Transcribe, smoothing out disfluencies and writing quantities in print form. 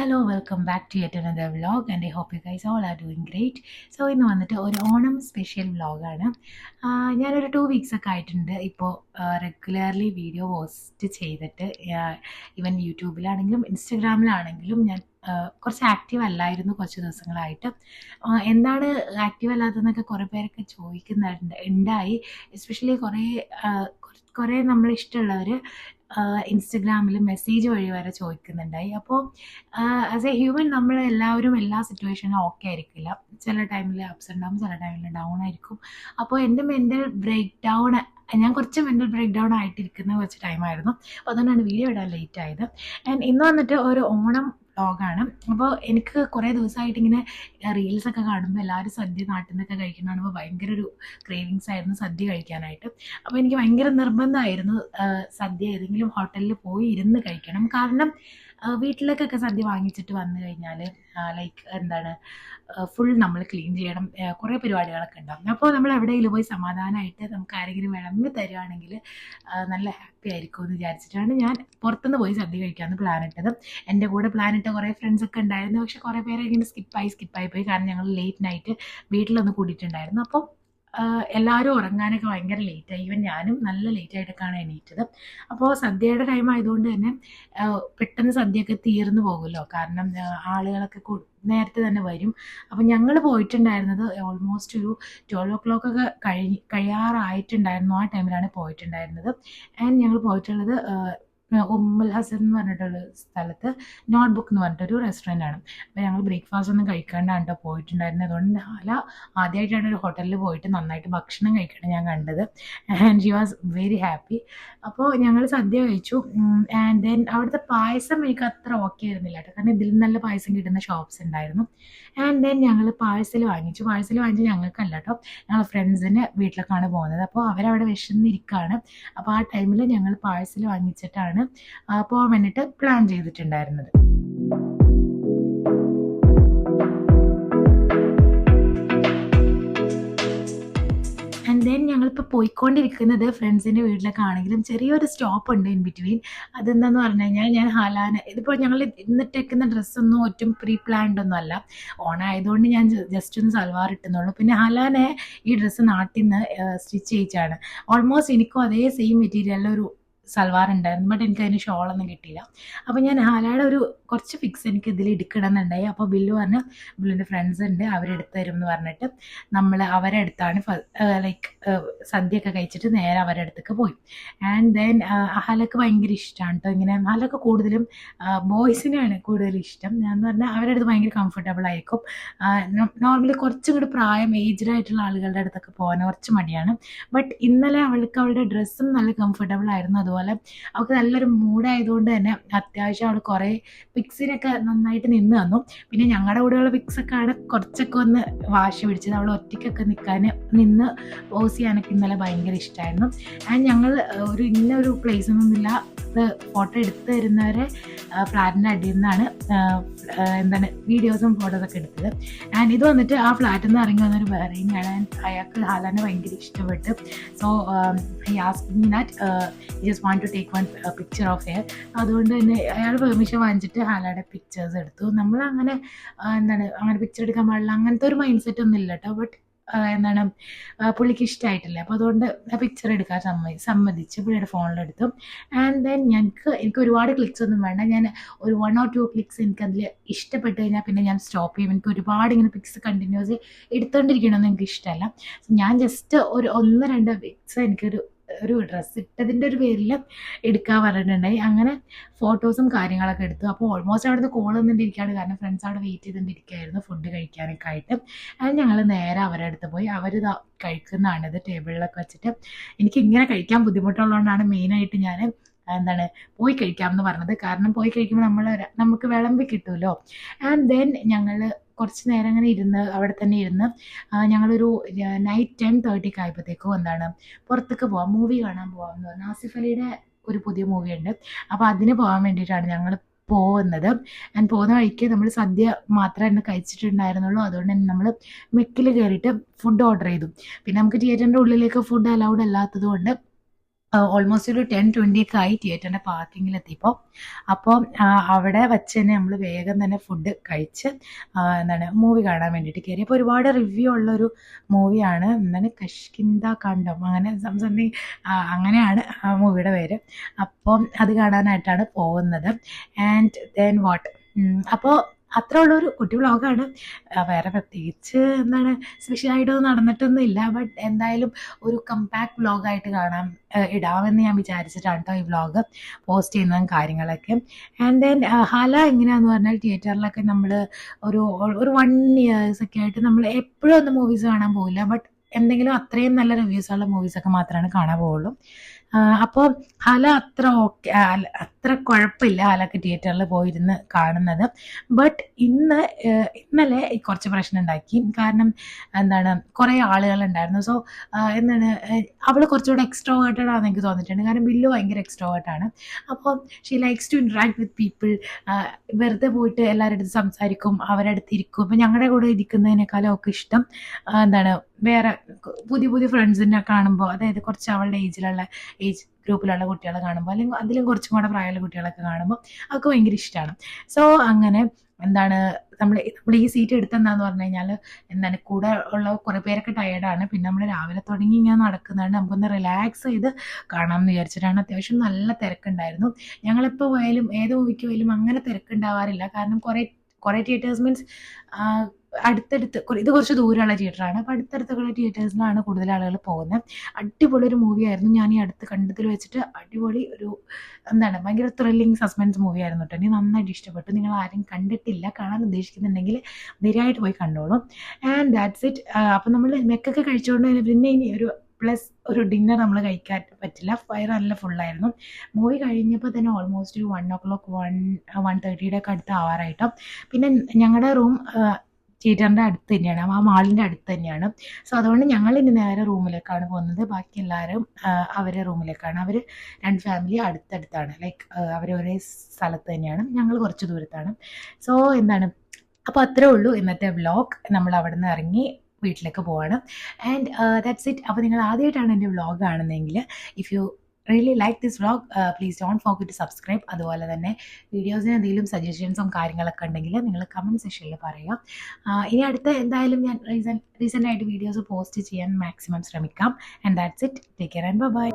Hello, welcome back to yet another vlog and I hope you guys all are doing great. So ഇന്ന് വന്നിട്ട് ഒരു Onam special വ്ളോഗാണ്. ഞാനൊരു 2 weeks ഒക്കെ ആയിട്ടുണ്ട് ഇപ്പോൾ റെഗുലർലി വീഡിയോ പോസ്റ്റ് ചെയ്തിട്ട്. ഈവൻ യൂട്യൂബിലാണെങ്കിലും ഇൻസ്റ്റഗ്രാമിലാണെങ്കിലും ഞാൻ കുറച്ച് ആക്റ്റീവ് അല്ലായിരുന്നു കുറച്ച് ദിവസങ്ങളായിട്ട്. എന്താണ് ആക്റ്റീവ് അല്ലാത്തതെന്നൊക്കെ കുറേ പേരൊക്കെ ചോദിക്കുന്നുണ്ട് ഉണ്ടായി. എസ്പെഷ്യലി കുറേ നമ്മളിഷ്ടമുള്ളവർ ഇൻസ്റ്റഗ്രാമിൽ മെസ്സേജ് വഴി വരെ ചോദിക്കുന്നുണ്ടായി. അപ്പോൾ ആസ് എ ഹ്യൂമൻ നമ്മൾ എല്ലാവരും എല്ലാ സിറ്റുവേഷനും ഓക്കെ ആയിരിക്കില്ല. ചില ടൈമിൽ അപ്സ് ഉണ്ടാകും, ചില ടൈമിൽ ഡൗൺ ആയിരിക്കും. അപ്പോൾ എൻ്റെ ഞാൻ കുറച്ച് മെൻ്റൽ ബ്രേക്ക് ഡൗൺ ആയിട്ടിരിക്കുന്ന കുറച്ച് ടൈമായിരുന്നു. അപ്പോൾ അതുകൊണ്ടാണ് വീഡിയോ ഇടാൻ ലേറ്റ് ആയത്. ആൻഡ് ഇന്ന് വന്നിട്ട് ഒരു ഓണം വ്ളോഗാണ്. അപ്പോൾ എനിക്ക് കുറേ ദിവസമായിട്ട് ഇങ്ങനെ റീൽസൊക്കെ കാണുമ്പോൾ എല്ലാവരും സദ്യ നാട്ടിൽ നിന്നൊക്കെ കഴിക്കുന്ന കാണുമ്പോൾ ഭയങ്കര ഒരു ക്രേവിങ്സ് ആയിരുന്നു സദ്യ കഴിക്കാനായിട്ട്. അപ്പോൾ എനിക്ക് ഭയങ്കര നിർബന്ധമായിരുന്നു സദ്യ ഏതെങ്കിലും ഹോട്ടലിൽ പോയി ഇരുന്ന് കഴിക്കണം. കാരണം വീട്ടിലേക്കൊക്കെ സദ്യ വാങ്ങിച്ചിട്ട് വന്നു കഴിഞ്ഞാൽ ഫുൾ നമ്മൾ ക്ലീൻ ചെയ്യണം, കുറേ പരിപാടികളൊക്കെ ഉണ്ടാകും. അപ്പോൾ നമ്മൾ എവിടെയെങ്കിലും പോയി സമാധാനമായിട്ട് നമുക്ക് ആരെങ്കിലും വിളമ്പി തരുവാണെങ്കിൽ നല്ല ഹാപ്പി ആയിരിക്കും എന്ന് വിചാരിച്ചിട്ടാണ് ഞാൻ പുറത്തുനിന്ന് പോയി സദ്യ കഴിക്കാമെന്ന് പ്ലാൻ ഇട്ടത്. എൻ്റെ കൂടെ പ്ലാൻ ഇട്ട കുറേ ഫ്രണ്ട്സൊക്കെ ഉണ്ടായിരുന്നു. പക്ഷെ കുറേ പേരെ ഇങ്ങനെ സ്കിപ്പായി പോയി. കാരണം ഞങ്ങൾ ലേറ്റ് നൈറ്റ് വീട്ടിലൊന്ന് കൂടിയിട്ടുണ്ടായിരുന്നു. അപ്പോൾ എല്ലാവരും ഉറങ്ങാനൊക്കെ ഭയങ്കര ലേറ്റായി. ഈവൻ ഞാനും നല്ല ലേറ്റായിട്ടൊക്കെയാണ് എണീറ്റത്. അപ്പോൾ സദ്യയുടെ ടൈം ആയതുകൊണ്ട് തന്നെ പെട്ടെന്ന് സദ്യയൊക്കെ തീർന്നു പോകുമല്ലോ. കാരണം ആളുകളൊക്കെ നേരത്തെ തന്നെ വരും. അപ്പം ഞങ്ങൾ പോയിട്ടുണ്ടായിരുന്നത് ഓൾമോസ്റ്റ് ഒരു 12 o'clock ഒക്കെ കഴിയാറായിട്ടുണ്ടായിരുന്നു. ആ ടൈമിലാണ് പോയിട്ടുണ്ടായിരുന്നത്. ആൻഡ് ഞങ്ങൾ പോയിട്ടുള്ളത് ഉമ്മുൽ ഹസൻ എന്ന് പറഞ്ഞിട്ടുള്ള സ്ഥലത്ത് നോട്ട് ബുക്ക് എന്ന് പറഞ്ഞിട്ടൊരു റെസ്റ്റോറൻ്റ് ആണ്. അപ്പോൾ ഞങ്ങൾ ബ്രേക്ക്ഫാസ്റ്റ് ഒന്നും കഴിക്കാണ്ടാണ് കേട്ടോ പോയിട്ടുണ്ടായിരുന്നത്. അതുകൊണ്ട് ആദ്യമായിട്ടാണ് ഒരു ഹോട്ടലിൽ പോയിട്ട് നന്നായിട്ട് ഭക്ഷണം കഴിക്കണം ഞാൻ കണ്ടത്. And she was very happy. അപ്പോൾ ഞങ്ങൾ സദ്യ കഴിച്ചു. ആൻഡ് ദെൻ അവിടുത്തെ പായസം എനിക്ക് അത്ര ഓക്കെ ആയിരുന്നില്ല കേട്ടോ. കാരണം ഇതിൽ നല്ല പായസം കിട്ടുന്ന ഷോപ്സ് ഉണ്ടായിരുന്നു. ആൻഡ് ദെൻ ഞങ്ങൾ പാഴ്സൽ വാങ്ങിച്ച് ഞങ്ങൾക്കല്ല കേട്ടോ, ഞങ്ങൾ ഫ്രണ്ട്സിൻ്റെ വീട്ടിലേക്കാണ് പോകുന്നത്. അപ്പോൾ അവരവിടെ വിശന്നിരിക്കുകയാണ്. അപ്പോൾ ആ ടൈമിൽ ഞങ്ങൾ പാഴ്സൽ വാങ്ങിച്ചിട്ടാണ് പോകാൻ വേണ്ടിയിട്ട് പ്ലാൻ ചെയ്തിട്ടുണ്ടായിരുന്നത്. ആൻഡ് ദെൻ ഞങ്ങളിപ്പോൾ പോയിക്കൊണ്ടിരിക്കുന്നത് ഫ്രണ്ട്സിൻ്റെ വീട്ടിലേക്കാണെങ്കിലും ചെറിയൊരു സ്റ്റോപ്പ് ഉണ്ട് ഇൻ ബിറ്റ്വീൻ. അതെന്താന്ന് പറഞ്ഞു കഴിഞ്ഞാൽ ഞാൻ ഹാലാന ഇതിപ്പോൾ ഞങ്ങൾ ഇന്നിട്ടേക്കുന്ന ഡ്രസ്സൊന്നും ഒറ്റും പ്രീ പ്ലാൻഡ് ഒന്നും അല്ല. ഓണായതുകൊണ്ട് ഞാൻ ജസ്റ്റ് ഒന്ന് സൽവാർ ഇട്ടുന്നുള്ളൂ. പിന്നെ ഹാലാനെ ഈ ഡ്രസ്സ് നാട്ടിൽ നിന്ന് സ്റ്റിച്ച് ചെയ്യിച്ചാണ്. ഓൾമോസ്റ്റ് എനിക്കും അതേ സെയിം മെറ്റീരിയലിലൊരു സൽവാർ ഉണ്ടായിരുന്നു. ബട്ട് എനിക്ക് അതിന് ഷോളൊന്നും കിട്ടിയില്ല. അപ്പോൾ ഞാൻ ഹാലയുടെ കുറച്ച് ഫിക്സ് എനിക്ക് ഇതിൽ എടുക്കണം എന്നുണ്ടായി. അപ്പോൾ ബില്ലുവിൻ്റെ ഫ്രണ്ട്സ് ഉണ്ട്, അവരെടുത്ത് തരും എന്ന് പറഞ്ഞിട്ട് നമ്മൾ അവരെ അടുത്താണ് സദ്യയൊക്കെ കഴിച്ചിട്ട് നേരെ അവരുടെ അടുത്തേക്ക് പോയി. ആൻഡ് ദെൻ ഹാലക്ക് ഭയങ്കര ഇഷ്ടമാണ് കേട്ടോ. ഇങ്ങനെ ഹാലൊക്കെ കൂടുതലും ബോയ്സിനെയാണ് കൂടുതൽ ഇഷ്ടം. ഞാൻ പറഞ്ഞാൽ അവരുടെ അടുത്ത് ഭയങ്കര കംഫർട്ടബിൾ ആയിരിക്കും. നോർമലി കുറച്ചും കൂടി ഏജ്ഡ് ആയിട്ടുള്ള ആളുകളുടെ അടുത്തൊക്കെ പോകാൻ കുറച്ച് മടിയാണ്. ബട്ട് ഇന്നലെ അവളുടെ ഡ്രസ്സും നല്ല കംഫർട്ടബിൾ ആയിരുന്നു. അതുപോലെ അവൾക്ക് നല്ലൊരു മൂഡായതുകൊണ്ട് തന്നെ അത്യാവശ്യം അവൾ കുറേ പിക്സിനൊക്കെ നന്നായിട്ട് നിന്ന് തന്നു. പിന്നെ ഞങ്ങളുടെ കൂടെയുള്ള പിക്സൊക്കെ ആണ് കുറച്ചൊക്കെ ഒന്ന് വാശി പിടിച്ചത്. അവൾ ഒറ്റയ്ക്കൊക്കെ നിന്ന് പോസ് ചെയ്യാനൊക്കെ ഇന്നലെ ഭയങ്കര ഇഷ്ടമായിരുന്നു. ആൻഡ് ഞങ്ങൾ ഇന്നൊരു പ്ലേസൊന്നുമില്ല, ഫോട്ടോ എടുത്ത് തരുന്നവരെ ഫ്ലാറ്റിൻ്റെ അടിയിൽ നിന്നാണ് വീഡിയോസും ഫോട്ടോസൊക്കെ എടുത്തത്. ആൻഡ് ഇത് വന്നിട്ട് ആ ഫ്ലാറ്റിൽ നിന്ന് ഇറങ്ങി വന്നൊരു ബഹ്റൈനിയാണ്. ആൻഡ് അയാൾക്ക് ഹാലാനെ ഭയങ്കര ഇഷ്ടപ്പെട്ട്. So I asked me that just want to take one picture of her. അതുകൊണ്ട് തന്നെ അയാൾ പെർമിഷൻ വാങ്ങിച്ചിട്ട് ഹാലയുടെ പിക്ചേഴ്സ് എടുത്തു. നമ്മളങ്ങനെ അങ്ങനെ പിക്ചർ എടുക്കാൻ പാടില്ല അങ്ങനത്തെ ഒരു മൈൻഡ് സെറ്റ് ഒന്നും ഇല്ല കേട്ടോ. ബട്ട് പുള്ളിക്ക് ഇഷ്ടമായിട്ടില്ല. അപ്പോൾ അതുകൊണ്ട് പിക്ചർ എടുക്കാൻ സമ്മതിച്ച് പുള്ളിയുടെ ഫോണിലെടുത്തു. ആൻഡ് ദെൻ എനിക്ക് ഒരുപാട് ക്ലിക്സ് ഒന്നും വേണ്ട. ഞാൻ ഒരു 1 or 2 ക്ലിക്സ് എനിക്കതിൽ ഇഷ്ടപ്പെട്ട് കഴിഞ്ഞാൽ പിന്നെ ഞാൻ സ്റ്റോപ്പ് ചെയ്യും. എനിക്ക് ഒരുപാട് ഇങ്ങനെ പിക്സ് കണ്ടിന്യൂസ് എടുത്തുകൊണ്ടിരിക്കണമെന്ന് എനിക്ക് ഇഷ്ടമല്ല. ഞാൻ ജസ്റ്റ് ഒരു 1-2 പിക്സ് എനിക്കൊരു ഡ്രസ്സ് ഇട്ടതിൻ്റെ ഒരു പേരിൽ എടുക്കാൻ പറഞ്ഞിട്ടുണ്ടായി. അങ്ങനെ ഫോട്ടോസും കാര്യങ്ങളൊക്കെ എടുത്തു. അപ്പോൾ ഓൾമോസ്റ്റ് അവിടെ നിന്ന് കോൾ വന്നിട്ടിരിക്കുകയാണ്. കാരണം ഫ്രണ്ട്സ് അവിടെ വെയിറ്റ് ചെയ്തുകൊണ്ടിരിക്കുകയായിരുന്നു ഫുഡ് കഴിക്കാനൊക്കെ ആയിട്ട്. അത് ഞങ്ങൾ നേരെ അവരുടെ അടുത്ത് പോയി. അവരിത് കഴിക്കുന്നതാണിത് ടേബിളിലൊക്കെ വെച്ചിട്ട്. എനിക്ക് ഇങ്ങനെ കഴിക്കാൻ ബുദ്ധിമുട്ടുള്ളതുകൊണ്ടാണ് മെയിനായിട്ട് ഞാൻ പോയി കഴിക്കാമെന്ന് പറഞ്ഞത്. കാരണം പോയി കഴിക്കുമ്പോൾ നമുക്ക് വിളമ്പി കിട്ടുമല്ലോ. ആൻഡ് ദെൻ ഞങ്ങൾ കുറച്ച് നേരം അങ്ങനെ അവിടെ തന്നെ ഇരുന്ന് ഞങ്ങളൊരു നൈറ്റ് 10:30 ആയപ്പോഴത്തേക്കും പുറത്തേക്ക് പോവാം, മൂവി കാണാൻ പോകാമെന്ന് പറഞ്ഞു. ആസിഫ് അലിയുടെ ഒരു പുതിയ മൂവി ഉണ്ട്. അപ്പോൾ അതിന് പോകാൻ വേണ്ടിയിട്ടാണ് ഞങ്ങൾ പോകുന്നത്. ആൻഡ് പോകുന്ന വഴിക്ക് നമ്മൾ സദ്യ മാത്രമേ കഴിച്ചിട്ടുണ്ടായിരുന്നുള്ളൂ. അതുകൊണ്ട് തന്നെ നമ്മൾ മെക്കിൽ കയറിയിട്ട് ഫുഡ് ഓർഡർ ചെയ്തു. പിന്നെ നമുക്ക് തിയേറ്ററിൻ്റെ ഉള്ളിലേക്ക് ഫുഡ് അലൗഡ് അല്ലാത്തത് കൊണ്ട് ഓൾമോസ്റ്റ് ഒരു 10-20 ഒക്കെ ആയി തിയേറ്ററിൻ്റെ പാർക്കിങ്ങിലെത്തിയപ്പോൾ. അപ്പോൾ അവിടെ വച്ച് തന്നെ നമ്മൾ വേഗം തന്നെ ഫുഡ് കഴിച്ച് എന്താണ് മൂവി കാണാൻ വേണ്ടിയിട്ട് കയറി. അപ്പോൾ ഒരുപാട് റിവ്യൂ ഉള്ളൊരു മൂവിയാണ്. എന്താണ് കഷ്കിന്ദ കാണ്ഡം, അങ്ങനെ സംതിങ് അങ്ങനെയാണ് ആ മൂവിയുടെ പേര്. അപ്പം അത് കാണാനായിട്ടാണ് പോകുന്നത്. ആൻഡ് ദെൻ വാട്ട്, അപ്പോൾ അത്ര ഉള്ളൊരു കുട്ടി വ്ളോഗാണ്. വേറെ പ്രത്യേകിച്ച് എന്താണ് സ്പെഷ്യലായിട്ടൊന്നും നടന്നിട്ടൊന്നും ഇല്ല. ബട്ട് എന്തായാലും ഒരു കമ്പാക്ട് വ്ളോഗായിട്ട് ഇടാമെന്ന് ഞാൻ വിചാരിച്ചിട്ടാണ് കേട്ടോ ഈ വ്ളോഗ് പോസ്റ്റ് ചെയ്യുന്നതും കാര്യങ്ങളൊക്കെ. ആൻഡ് ദെൻ ഹല എങ്ങനെയാണെന്ന് പറഞ്ഞാൽ തിയേറ്ററിലൊക്കെ നമ്മൾ ഒരു 1 years ഒക്കെ ആയിട്ട് നമ്മൾ എപ്പോഴും ഒന്നും മൂവീസ് കാണാൻ പോകില്ല. ബട്ട് എന്തെങ്കിലും അത്രയും നല്ല റിവ്യൂസുള്ള മൂവീസൊക്കെ മാത്രമാണ് കാണാൻ പോവുള്ളൂ. അപ്പോൾ ഹല അത്ര കുഴപ്പമില്ല ഹലക്ക് തിയേറ്ററിൽ പോയിരുന്ന് കാണുന്നത്. ബട്ട് ഇന്നലെ കുറച്ച് പ്രശ്നം ഉണ്ടാക്കി. കാരണം എന്താണ്, കുറേ ആളുകളുണ്ടായിരുന്നു. സോ എന്താണ്, അവൾ കുറച്ചുകൂടെ എക്സ്ട്രോവേർട്ടഡ് ആണെന്ന് എനിക്ക് തോന്നിയിട്ടുണ്ട്. കാരണം ബില്ലു ഭയങ്കര എക്സ്ട്രോവേർട്ടാണ്. അപ്പോൾ she likes to interact with people. വെറുതെ പോയിട്ട് എല്ലാവരുടെ അടുത്ത് സംസാരിക്കും, അവരുടെ അടുത്ത് ഇരിക്കും. ഇപ്പം ഞങ്ങളുടെ കൂടെ ഇരിക്കുന്നതിനേക്കാളും ഒക്കെ ഇഷ്ടം എന്താണ് വേറെ പുതിയ പുതിയ ഫ്രണ്ട്സിനെ കാണുമ്പോൾ, അതായത് കുറച്ച് അവളുടെ ഏജ് ഗ്രൂപ്പിലുള്ള കുട്ടികളെ കാണുമ്പോൾ, അല്ലെങ്കിൽ അതിലും കുറച്ചും കൂടെ പ്രായമുള്ള കുട്ടികളൊക്കെ കാണുമ്പോൾ അവൾക്ക് ഭയങ്കര ഇഷ്ടമാണ്. സോ അങ്ങനെ എന്താണ് നമ്മൾ ഈ സീറ്റ് എടുത്തെന്താന്ന് പറഞ്ഞു കഴിഞ്ഞാൽ, എന്താണ് കൂടെ ഉള്ള കുറേ പേരൊക്കെ ടയേർഡാണ്. പിന്നെ നമ്മൾ രാവിലെ തുടങ്ങി ഇങ്ങനെ നടക്കുന്നതുകൊണ്ട് നമുക്കൊന്ന് റിലാക്സ് ചെയ്ത് കാണാമെന്ന് വിചാരിച്ചിട്ടാണ്. അത്യാവശ്യം നല്ല തിരക്കുണ്ടായിരുന്നു. ഞങ്ങളിപ്പോൾ പോയാലും ഏത് മൂവിക്ക് പോയാലും അങ്ങനെ തിരക്കുണ്ടാവാറില്ല. കാരണം കുറേ തിയേറ്റേഴ്സ് മീൻസ് അടുത്തടുത്ത് ഇത് കുറച്ച് ദൂരമുള്ള തിയേറ്ററാണ്. അപ്പോൾ അടുത്തടുത്തുള്ള തിയേറ്റേഴ്സിലാണ് കൂടുതൽ ആളുകൾ പോകുന്നത്. അടിപൊളി ഒരു മൂവിയായിരുന്നു. ഞാൻ ഈ അടുത്ത് കണ്ടതിൽ വെച്ചിട്ട് അടിപൊളി ഒരു എന്താണ് ഭയങ്കര ത്രില്ലിങ് സസ്പെൻസ് മൂവിയായിരുന്നു കേട്ടോ. എനിക്ക് നന്നായിട്ട് ഇഷ്ടപ്പെട്ടു. നിങ്ങൾ ആരും കണ്ടിട്ടില്ല, കാണാൻ ഉദ്ദേശിക്കുന്നുണ്ടെങ്കിൽ ധൈര്യമായിട്ട് പോയി കണ്ടോളൂ. And that's it. അപ്പോൾ നമ്മൾ മെക്കൊക്കെ കഴിച്ചുകൊണ്ട് പിന്നെ ഇനി ഒരു ഡിന്നർ നമ്മൾ കഴിക്കാൻ പറ്റില്ല. വയറ് നല്ല ഫുള്ളായിരുന്നു. മൂവി കഴിഞ്ഞപ്പോൾ തന്നെ ഓൾമോസ്റ്റ് ഒരു 1 o'clock 1:30 ഒക്കെ അടുത്ത് ആവാറായിട്ടോ. പിന്നെ ഞങ്ങളുടെ റൂം തിയേറ്ററിൻ്റെ അടുത്ത് തന്നെയാണ്, ആ മാളിൻ്റെ അടുത്ത് തന്നെയാണ്. സോ അതുകൊണ്ട് ഞങ്ങൾ ഇനി നേരെ റൂമിലേക്കാണ് പോകുന്നത്. ബാക്കി എല്ലാവരും അവരുടെ റൂമിലേക്കാണ്. അവർ 2 ഫാമിലി അടുത്തടുത്താണ്, ലൈക്ക് അവർ ഒരേ സ്ഥലത്ത് തന്നെയാണ്, ഞങ്ങൾ കുറച്ച് ദൂരത്താണ്. സോ എന്താണ്, അപ്പോൾ അത്രേ ഉള്ളൂ ഇന്നത്തെ വ്ളോഗ്. നമ്മൾ അവിടെ നിന്ന് ഇറങ്ങി വീട്ടിലേക്ക് പോവാണ്. And that's it. അപ്പോൾ നിങ്ങൾ ആദ്യമായിട്ടാണ് എൻ്റെ വ്ളോഗ് കാണുന്നതെങ്കിൽ, if you really like this vlog please don't forget to subscribe. അതുപോലെ തന്നെ വീഡിയോസിന് എന്തെങ്കിലും സജഷൻസും കാര്യങ്ങളൊക്കെ ഉണ്ടെങ്കിൽ നിങ്ങൾ കമൻറ്റ് സെക്ഷനിൽ പറയുക. ഇനി അടുത്ത എന്തായാലും ഞാൻ റീസെൻ്റായിട്ട് വീഡിയോസ് പോസ്റ്റ് ചെയ്യാൻ മാക്സിമം ശ്രമിക്കാം. And that's it. Take care and by.